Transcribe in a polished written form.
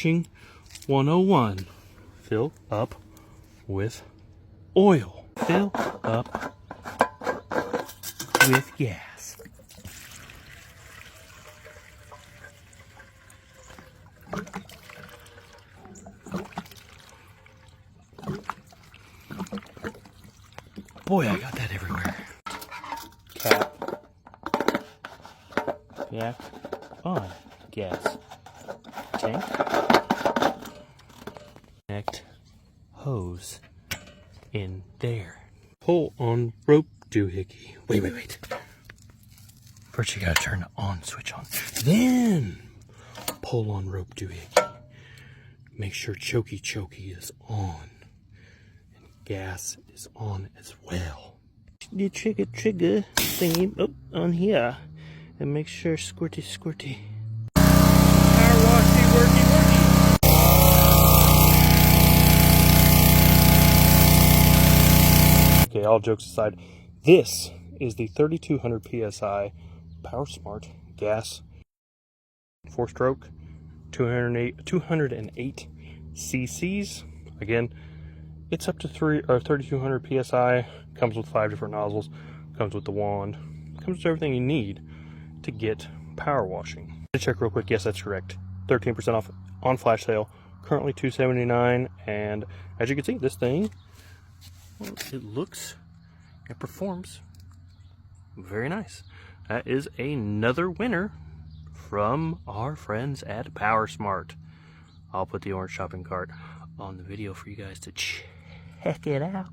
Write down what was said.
Washing 101. Fill up with oil. Fill up with gas. Boy, I got that everywhere. Cap. Back on. Gas. Tank. Connect hose in there. Pull on rope doohickey. Wait. First you gotta turn the on switch on. Then pull on rope doohickey. Make sure chokey is on. And gas is on as well. The trigger thingy up on here. And make sure squirty. Power washy, worky. Okay, all jokes aside, this is the 3200 PSI PowerSmart gas 4-stroke 208 cc's. Again, it's up to 3200 PSI, comes with 5 different nozzles, comes with the wand, comes with everything you need to get power washing. To check real quick, yes, that's correct. 13% off on flash sale, currently $279, and as you can see, this thing, well, it looks and performs very nice. That is another winner from our friends at PowerSmart. I'll put the orange shopping cart on the video for you guys to check it out.